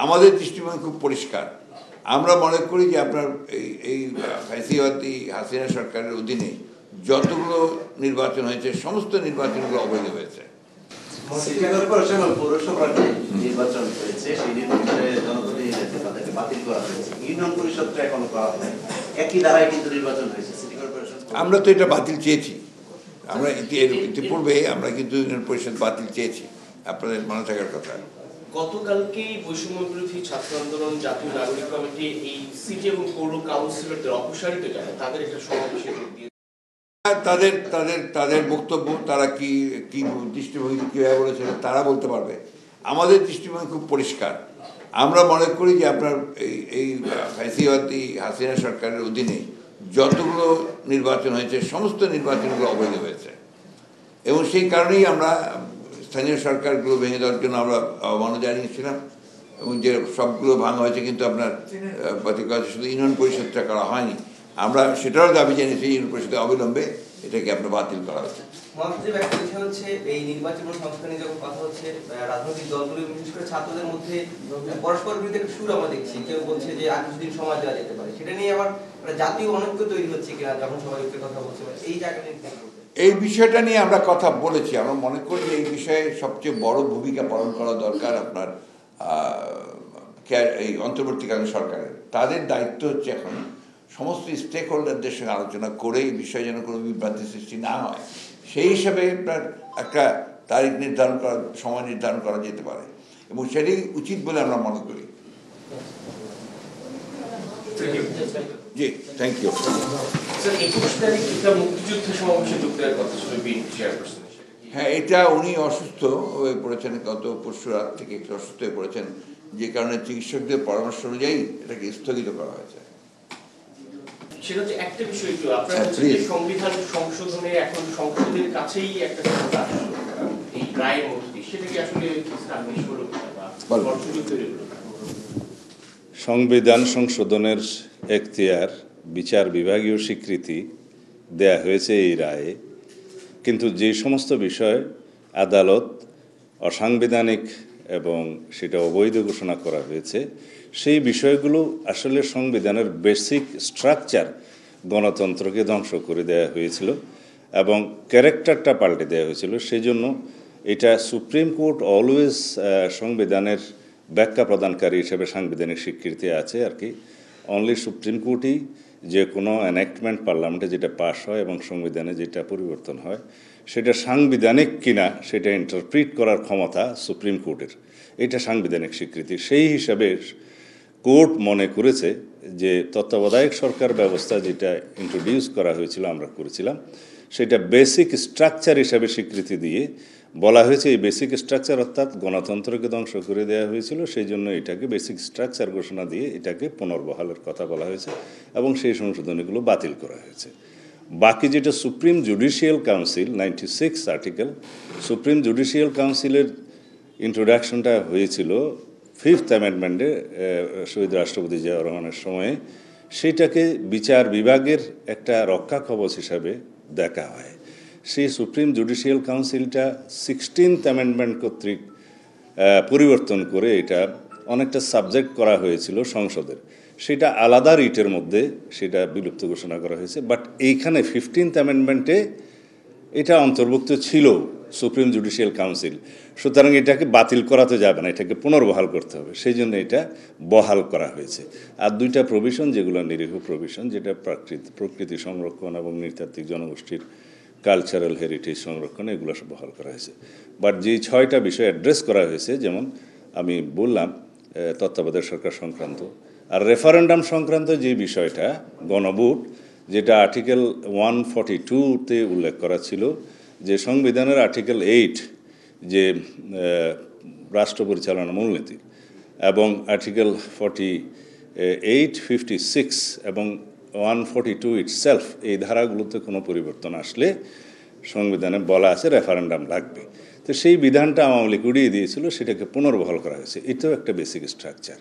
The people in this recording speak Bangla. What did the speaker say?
আমাদের দৃষ্টিভঙ্গি খুব পরিষ্কার। আমরা মনে করি যে আপনার এই ফ্যাসিবাদী হাসিনা সরকারের অধীনে যতগুলো নির্বাচন হয়েছে সমস্ত নির্বাচনগুলো অবৈধ হয়েছে। সিটি কর্পোরেশন ও পৌরসভার নির্বাচন হয়েছে, সেই নির্বাচনে জনপ্রতিনিধিদের তাদেরকে বাতিল করা হয়েছে। ইউনিয়ন পরিষদটা এখনো করা হয়, একই ধারায় কিন্তু নির্বাচন হয়েছে। সিটি কর্পোরেশন আমরা তো এটা বাতিল চেয়েছি, আমরা ইতিপূর্বে আমরা কিন্তু ইউনিয়ন পরিষদ বাতিল চেয়েছি, আপনাদের মনে থাকার কথা। গতকালকে বৈষম্য বিরোধী ছাত্র আন্দোলন জাতীয় নাগরিক কমিটি এই সিটি এবং পৌর কাউন্সিলরদের অপসারিত জানায়, তাদের একটা সমাবেশে যোগ দিয়ে তাদের বক্তব্য, তারা কি দৃষ্টিভঙ্গি কীভাবে বলেছে তারা বলতে পারবে। আমাদের দৃষ্টিভঙ্গি খুব পরিষ্কার। আমরা মনে করি যে আপনার এই ফ্যাসিবাদী হাসিনা সরকারের অধীনে যতগুলো নির্বাচন হয়েছে সমস্ত নির্বাচনগুলো অবৈধ হয়েছে, এবং সেই কারণেই আমরা স্থানীয় সরকারগুলো ভেঙে দেওয়ার জন্য আমরা আহ্বান জানিয়েছিলাম, এবং যে সবগুলো ভাঙা হয়েছে কিন্তু আপনার শুধু ইউনিয়ন পরিষদটা করা হয়নি। আমরা সেটারও দাবি জানিয়েছি ইউনিয়ন পরিষদে অবিলম্বে এটাকে আপনার বাতিল করা হচ্ছে। এই নির্বাচন সংস্কারে যখন কথা হচ্ছে, রাজনৈতিক দলগুলো বিশেষ করে ছাত্রদের মধ্যে পরস্পর বিরুদ্ধে সুর আমরা দেখছি। কেউ বলছে যে আর কিছুদিন সময় দেওয়া যেতে পারে, সেটা নিয়ে আবার জাতীয় অনৈক্য তৈরি হচ্ছে কিনা যখন সবাই কথা বলছে, এই জায়গাটা এই বিষয়টা নিয়ে আমরা কথা বলেছি। আমরা মনে করি যে এই বিষয়ে সবচেয়ে বড় ভূমিকা পালন করা দরকার আপনার এই অন্তর্বর্তীকালীন সরকারের। তাদের দায়িত্ব হচ্ছে এখন সমস্ত স্টেক হোল্ডারদের সঙ্গে আলোচনা করে এই বিষয়ে যেন কোনো বিভ্রান্তি সৃষ্টি না হয়, সেই হিসাবে আপনার একটা তারিখ নির্ধারণ করা, সময় নির্ধারণ করা যেতে পারে, এবং সেটাই উচিত বলে আমরা মনে করি। জি, থ্যাংক ইউ। হ্যাঁ, এটা উনি অসুস্থ হয়ে পড়েছেন, গত পরশু রাত থেকে একটু অসুস্থ হয়ে পড়েছেন, যে কারণে চিকিৎসকদের পরামর্শ অনুযায়ী এটাকে স্থগিত করা হয়েছে। সেটা হচ্ছে একটা বিষয়, একটু আপনার সংবিধান সংশোধনে এখন সংসদের কাছেই একটা এই রায়ের মধ্যে, সেটা কি আসলে সংবিধান সংশোধনের এখতিয়ার বিচার বিভাগীয় স্বীকৃতি দেয়া হয়েছে এই রায়ে, কিন্তু যে সমস্ত বিষয় আদালত অসাংবিধানিক এবং সেটা অবৈধ ঘোষণা করা হয়েছে, সেই বিষয়গুলো আসলে সংবিধানের বেসিক স্ট্রাকচার গণতন্ত্রকে ধ্বংস করে দেওয়া হয়েছিল এবং ক্যারেক্টারটা পাল্টে দেওয়া হয়েছিল। সেই জন্য এটা সুপ্রিম কোর্ট অলওয়েজ সংবিধানের ব্যাখ্যা প্রদানকারী হিসেবে সাংবিধানিক স্বীকৃতি আছে আর কি। অনলি সুপ্রিম কোর্টই যে কোনো অ্যানেক্টমেন্ট পার্লামেন্টে যেটা পাস হয় এবং সংবিধানে যেটা পরিবর্তন হয় সেটা সাংবিধানিক কিনা সেটা ইন্টারপ্রিট করার ক্ষমতা সুপ্রিম কোর্টের, এটা সাংবিধানিক স্বীকৃতি। সেই হিসাবে কোর্ট মনে করেছে যে তত্ত্বাবধায়ক সরকার ব্যবস্থা যেটা ইন্ট্রোডিউস করা হয়েছিল, আমরা করেছিলাম, সেটা বেসিক স্ট্রাকচার হিসাবে স্বীকৃতি দিয়ে বলা হয়েছে এই বেসিক স্ট্রাকচার অর্থাৎ গণতন্ত্রকে ধ্বংস করে দেওয়া হয়েছিল, সেই জন্য এটাকে বেসিক স্ট্রাকচার ঘোষণা দিয়ে এটাকে পুনর্বহালের কথা বলা হয়েছে এবং সেই সংশোধনীগুলো বাতিল করা হয়েছে। বাকি যেটা supreme judicial council 96 article, supreme judicial কাউন্সিলের ইন্ট্রোডাকশনটা হয়েছিল 5th অ্যামেন্ডমেন্টে শহীদ রাষ্ট্রপতি জিয়াউর রহমানের সময়ে, সেটাকে বিচার বিভাগের একটা রক্ষা কবচ হিসাবে দেখা হয়। সেই সুপ্রিম জুডিশিয়াল কাউন্সিলটা 16th অ্যামেন্ডমেন্ট কর্তৃক পরিবর্তন করে এটা অনেকটা সাবজেক্ট করা হয়েছিল সংসদের, সেটা আলাদা রিটের মধ্যে সেটা বিলুপ্ত ঘোষণা করা হয়েছে। বাট এইখানে 15th অ্যামেন্ডমেন্টে এটা অন্তর্ভুক্ত ছিল সুপ্রিম জুডিশিয়াল কাউন্সিল, সুতরাং এটাকে বাতিল করাতে যাবে না, এটাকে পুনর্বহাল করতে হবে, সেই জন্য এটা বহাল করা হয়েছে। আর দুইটা প্রভিশন যেগুলো নিরীহ প্রভিশন, যেটা প্রকৃতি সংরক্ষণ এবং নৃতাত্ত্বিক জনগোষ্ঠীর কালচারাল হেরিটেজ সংরক্ষণ, এগুলো সব বহাল করা হয়েছে। বাট যে 6টা বিষয় অ্যাড্রেস করা হয়েছে, যেমন আমি বললাম তত্ত্বাবধায়ক সরকার সংক্রান্ত, আর রেফারেন্ডাম সংক্রান্ত যে বিষয়টা গণভোট, যেটা আর্টিকেল 142-তে উল্লেখ করা ছিল, যে সংবিধানের আর্টিকেল 8 যে রাষ্ট্র পরিচালনা মূলনীতি এবং আর্টিকেল 48, 56 এবং 142 ইটসেলফ, এই ধারাগুলোতে কোনো পরিবর্তন আসলে সংবিধানে বলা আছে রেফারেন্ডাম লাগবে। তো সেই বিধানটা আওয়ামী লীগ উড়িয়ে দিয়েছিল, সেটাকে পুনর্বহাল করা হয়েছে। এটাও একটা বেসিক স্ট্রাকচার।